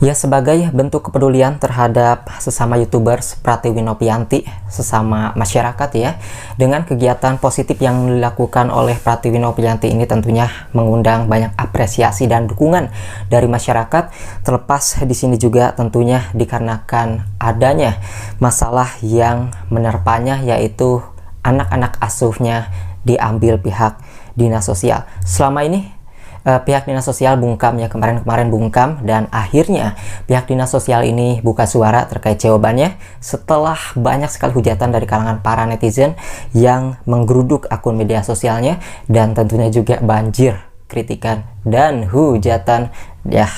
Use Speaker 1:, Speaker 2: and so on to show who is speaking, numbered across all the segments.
Speaker 1: Ya, sebagai bentuk kepedulian terhadap sesama YouTubers Pratiwi Nopianti, sesama masyarakat ya, dengan kegiatan positif yang dilakukan oleh Pratiwi Nopianti ini tentunya mengundang banyak apresiasi dan dukungan dari masyarakat. Terlepas di sini juga tentunya dikarenakan adanya masalah yang menerpanya, yaitu anak-anak asuhnya diambil pihak dinas sosial. Selama ini pihak dinas sosial bungkam ya, kemarin bungkam, dan akhirnya pihak dinas sosial ini buka suara terkait jawabannya setelah banyak sekali hujatan dari kalangan para netizen yang menggeruduk akun media sosialnya, dan tentunya juga banjir kritikan dan hujatan. Ya,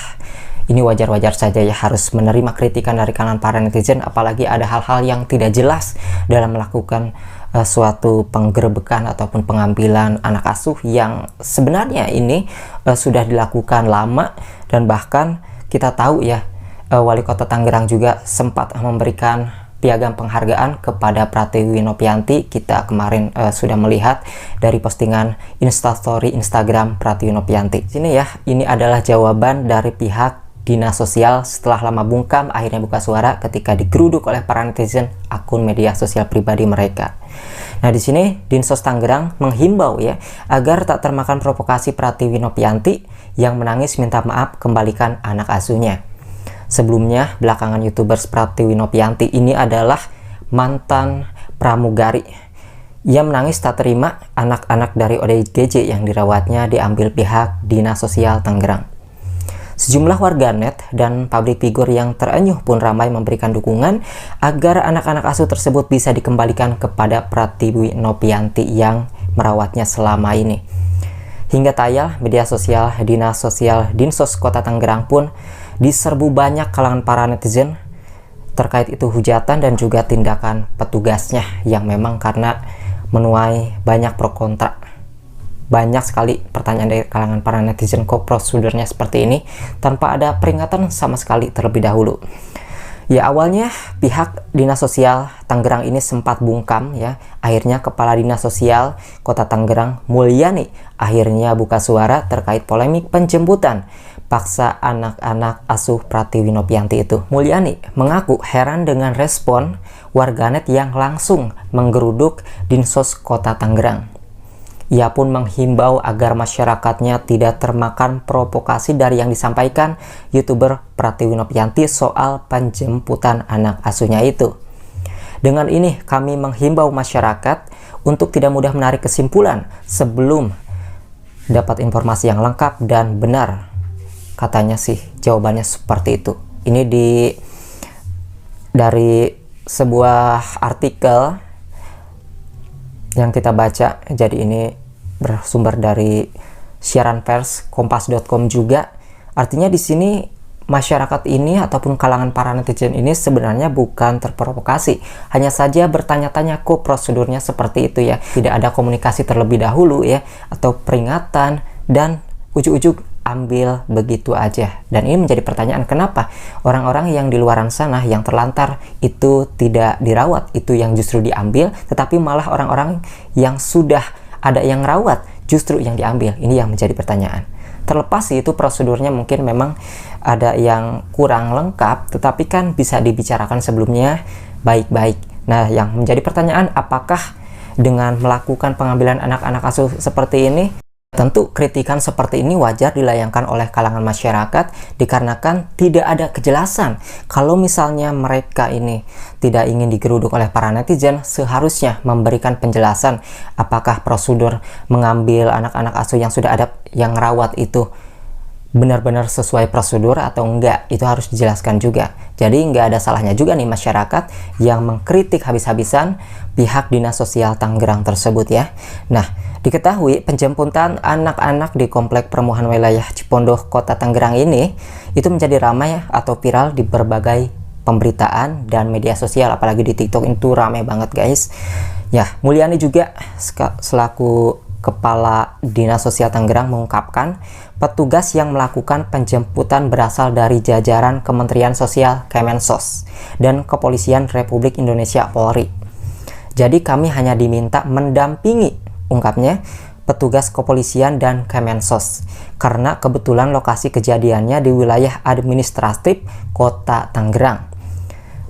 Speaker 1: ini wajar-wajar saja ya, harus menerima kritikan dari kalangan para netizen, apalagi ada hal-hal yang tidak jelas dalam melakukan suatu penggerebekan ataupun pengambilan anak asuh yang sebenarnya ini sudah dilakukan lama. Dan bahkan kita tahu ya, Wali Kota Tangerang juga sempat memberikan piagam penghargaan kepada Pratiwi Nopianti. Kita kemarin sudah melihat dari postingan Instastory Instagram Pratiwi Nopianti. Sini ya, ini adalah jawaban dari pihak dinas sosial setelah lama bungkam akhirnya buka suara ketika digeruduk oleh para netizen akun media sosial pribadi mereka. Nah, di sini Dinsos Tangerang menghimbau ya agar tak termakan provokasi Pratiwi Nopianti yang menangis minta maaf kembalikan anak asuhnya. Sebelumnya, belakangan YouTubers Pratiwi Nopianti ini adalah mantan pramugari. Ia menangis tak terima anak-anak dari ODGJ yang dirawatnya diambil pihak dinas sosial Tangerang. Sejumlah warganet dan public figure yang terenyuh pun ramai memberikan dukungan agar anak-anak asuh tersebut bisa dikembalikan kepada Pratiwi Nopianti yang merawatnya selama ini. Hingga tayal media sosial dinas sosial Dinsos Kota Tangerang pun diserbu banyak kalangan para netizen terkait itu hujatan dan juga tindakan petugasnya yang memang karena menuai banyak pro kontra. Banyak sekali pertanyaan dari kalangan para netizen, kok prosedurnya seperti ini tanpa ada peringatan sama sekali terlebih dahulu. Ya, awalnya pihak dinas sosial Tangerang ini sempat bungkam ya. Akhirnya Kepala Dinas Sosial Kota Tangerang Mulyani akhirnya buka suara terkait polemik penjemputan paksa anak-anak asuh Pratiwi Nopianti itu. Mulyani mengaku heran dengan respon warganet yang langsung menggeruduk Dinsos Kota Tangerang. Ia pun menghimbau agar masyarakatnya tidak termakan provokasi dari yang disampaikan YouTuber Pratiwi Nopianti soal penjemputan anak asuhnya itu. Dengan ini kami menghimbau masyarakat untuk tidak mudah menarik kesimpulan sebelum dapat informasi yang lengkap dan benar. Katanya sih jawabannya seperti itu. Ini dari sebuah artikel yang kita baca, jadi ini bersumber dari siaran pers kompas.com juga. Artinya di sini masyarakat ini ataupun kalangan para netizen ini sebenarnya bukan terprovokasi, hanya saja bertanya-tanya kok prosedurnya seperti itu ya, tidak ada komunikasi terlebih dahulu ya, atau peringatan, dan ujuk-ujuk ambil begitu aja. Dan ini menjadi pertanyaan, kenapa orang-orang yang di luaran sana yang terlantar itu tidak dirawat, itu yang justru diambil, tetapi malah orang-orang yang sudah ada yang rawat justru yang diambil. Ini yang menjadi pertanyaan. Terlepas itu prosedurnya mungkin memang ada yang kurang lengkap, tetapi kan bisa dibicarakan sebelumnya baik-baik. Nah, yang menjadi pertanyaan, apakah dengan melakukan pengambilan anak-anak asuh seperti ini, tentu kritikan seperti ini wajar dilayangkan oleh kalangan masyarakat dikarenakan tidak ada kejelasan. Kalau misalnya mereka ini tidak ingin digeruduk oleh para netizen, seharusnya memberikan penjelasan apakah prosedur mengambil anak-anak asuh yang sudah ada yang rawat itu benar-benar sesuai prosedur atau enggak. Itu harus dijelaskan juga. Jadi nggak ada salahnya juga nih masyarakat yang mengkritik habis-habisan pihak dinas sosial Tangerang tersebut ya. Nah, diketahui penjemputan anak-anak di komplek perumahan wilayah Cipondoh Kota Tangerang ini itu menjadi ramai atau viral di berbagai pemberitaan dan media sosial, apalagi di TikTok itu ramai banget guys. Ya, Mulyani juga selaku Kepala Dinas Sosial Tangerang mengungkapkan petugas yang melakukan penjemputan berasal dari jajaran Kementerian Sosial Kemensos dan Kepolisian Republik Indonesia Polri. Jadi kami hanya diminta mendampingi, ungkapnya, petugas kepolisian dan Kemensos karena kebetulan lokasi kejadiannya di wilayah administratif Kota Tangerang.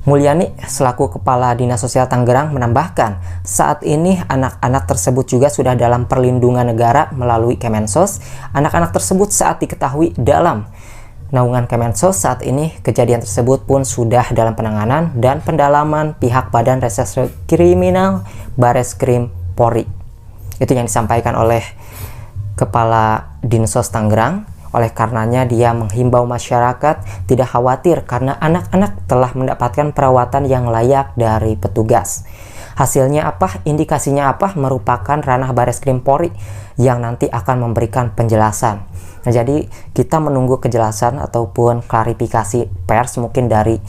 Speaker 1: Mulyani selaku Kepala Dinas Sosial Tangerang menambahkan, saat ini anak-anak tersebut juga sudah dalam perlindungan negara melalui Kemensos. Anak-anak tersebut saat diketahui dalam naungan Kemensos, saat ini kejadian tersebut pun sudah dalam penanganan dan pendalaman pihak Badan Reserse Kriminal Bareskrim Polri. Itu yang disampaikan oleh Kepala Dinsos Tangerang. Oleh karenanya dia menghimbau masyarakat tidak khawatir karena anak-anak telah mendapatkan perawatan yang layak dari petugas. Hasilnya apa, indikasinya apa, merupakan ranah Bareskrim Polri yang nanti akan memberikan penjelasan. Nah, jadi kita menunggu kejelasan ataupun klarifikasi pers mungkin dari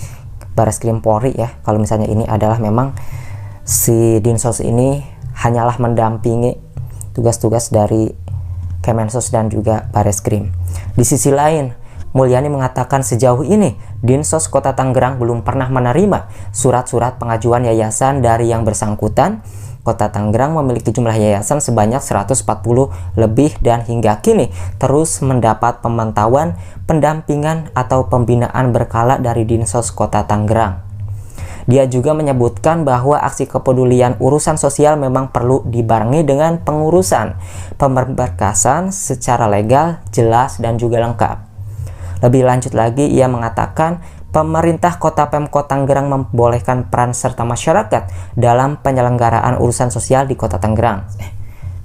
Speaker 1: Bareskrim Polri ya. Kalau misalnya ini adalah memang si Dinsos ini hanyalah mendampingi tugas-tugas dari Kemensos dan juga Bareskrim. Di sisi lain, Mulyani mengatakan sejauh ini Dinsos Kota Tangerang belum pernah menerima surat-surat pengajuan yayasan dari yang bersangkutan. Kota Tangerang memiliki jumlah yayasan sebanyak 140 lebih dan hingga kini terus mendapat pemantauan, pendampingan atau pembinaan berkala dari Dinsos Kota Tangerang. Dia juga menyebutkan bahwa aksi kepedulian urusan sosial memang perlu dibarengi dengan pengurusan pemberkasan secara legal, jelas, dan juga lengkap. Lebih lanjut lagi, ia mengatakan pemerintah Kota Pemkot Tangerang membolehkan peran serta masyarakat dalam penyelenggaraan urusan sosial di Kota Tangerang.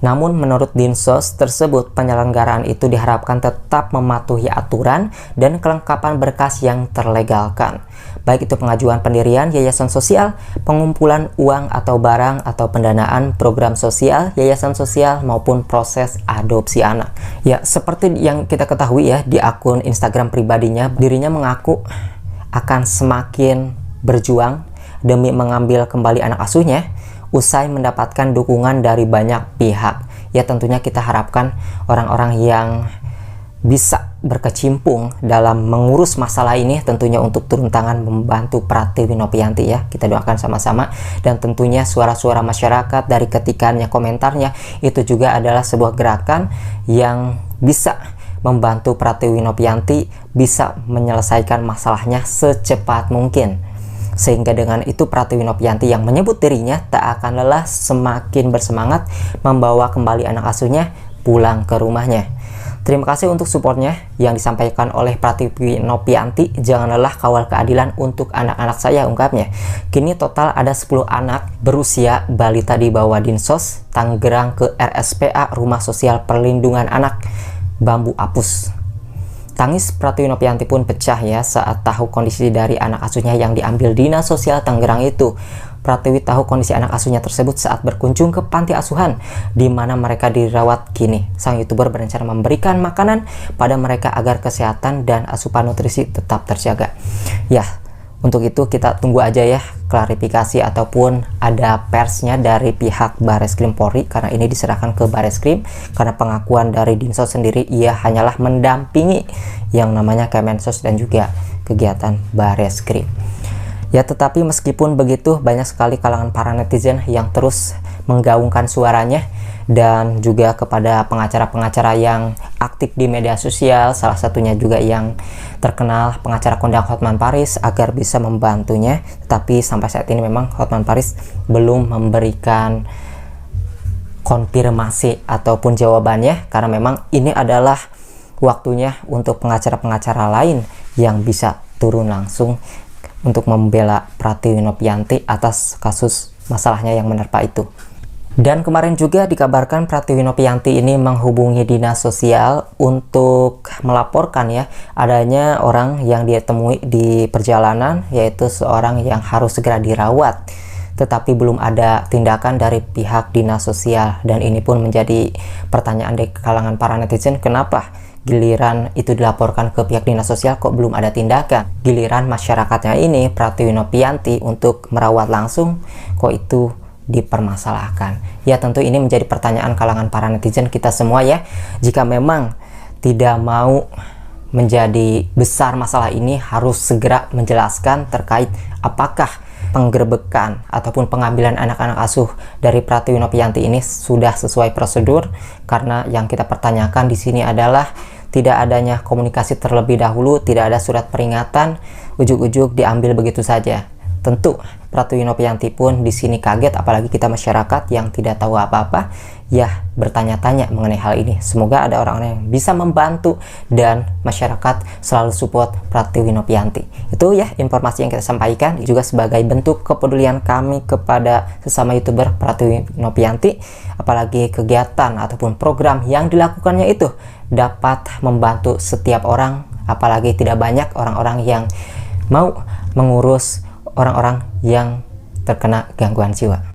Speaker 1: Namun menurut Dinsos tersebut, penyelenggaraan itu diharapkan tetap mematuhi aturan dan kelengkapan berkas yang terlegalkan. Baik itu pengajuan pendirian yayasan sosial, pengumpulan uang atau barang atau pendanaan program sosial, yayasan sosial maupun proses adopsi anak. Ya, seperti yang kita ketahui ya, di akun Instagram pribadinya, dirinya mengaku akan semakin berjuang demi mengambil kembali anak asuhnya usai mendapatkan dukungan dari banyak pihak. Ya tentunya kita harapkan orang-orang yang bisa berkecimpung dalam mengurus masalah ini tentunya untuk turun tangan membantu Pratiwi Nopianti ya. Kita doakan sama-sama, dan tentunya suara-suara masyarakat dari ketikannya, komentarnya itu juga adalah sebuah gerakan yang bisa membantu Pratiwi Nopianti bisa menyelesaikan masalahnya secepat mungkin. Sehingga dengan itu Pratiwi Nopianti yang menyebut dirinya tak akan lelah semakin bersemangat membawa kembali anak asuhnya pulang ke rumahnya. Terima kasih untuk supportnya yang disampaikan oleh Pratiwi Nopianti. Jangan lelah kawal keadilan untuk anak-anak saya, ungkapnya. Kini total ada 10 anak berusia balita dibawa Dinsos Tangerang ke RSPA Rumah Sosial Perlindungan Anak Bambu Apus. Tangis Pratiwi Nopianti pun pecah ya saat tahu kondisi dari anak asuhnya yang diambil Dinas Sosial Tangerang itu. Pratiwi tahu kondisi anak asuhnya tersebut saat berkunjung ke panti asuhan di mana mereka dirawat. Kini sang YouTuber berencana memberikan makanan pada mereka agar kesehatan dan asupan nutrisi tetap terjaga. Ya, untuk itu kita tunggu aja ya klarifikasi ataupun ada persnya dari pihak Bareskrim Polri, karena ini diserahkan ke Bareskrim karena pengakuan dari Dinsos sendiri ia hanyalah mendampingi yang namanya Kemensos dan juga kegiatan Bareskrim. Ya, tetapi meskipun begitu banyak sekali kalangan para netizen yang terus menggaungkan suaranya dan juga kepada pengacara-pengacara yang aktif di media sosial, salah satunya juga yang terkenal pengacara kondang Hotman Paris agar bisa membantunya. Tetapi sampai saat ini memang Hotman Paris belum memberikan konfirmasi ataupun jawabannya, karena memang ini adalah waktunya untuk pengacara-pengacara lain yang bisa turun langsung untuk membela Pratiwi Nopianti atas kasus masalahnya yang menerpa itu. Dan kemarin juga dikabarkan Pratiwi Nopianti ini menghubungi dinas sosial untuk melaporkan ya adanya orang yang dia temui di perjalanan, yaitu seorang yang harus segera dirawat. Tetapi belum ada tindakan dari pihak dinas sosial, dan ini pun menjadi pertanyaan di kalangan para netizen, kenapa giliran itu dilaporkan ke pihak dinas sosial kok belum ada tindakan, giliran masyarakatnya ini Pratiwi Nopianti untuk merawat langsung kok itu dipermasalahkan. Ya tentu ini menjadi pertanyaan kalangan para netizen kita semua ya. Jika memang tidak mau menjadi besar masalah ini, harus segera menjelaskan terkait apakah penggerebekan ataupun pengambilan anak-anak asuh dari Pratiwi Nopianti ini sudah sesuai prosedur, karena yang kita pertanyakan di sini adalah tidak adanya komunikasi terlebih dahulu, tidak ada surat peringatan, ujuk-ujuk diambil begitu saja. Tentu Pratiwi Nopianti pun di sini kaget, apalagi kita masyarakat yang tidak tahu apa-apa ya bertanya-tanya mengenai hal ini. Semoga ada orang-orang yang bisa membantu dan masyarakat selalu support Pratiwi Nopianti. Itu ya informasi yang kita sampaikan, juga sebagai bentuk kepedulian kami kepada sesama YouTuber Pratiwi Nopianti, apalagi kegiatan ataupun program yang dilakukannya itu dapat membantu setiap orang, apalagi tidak banyak orang-orang yang mau mengurus orang-orang yang terkena gangguan jiwa.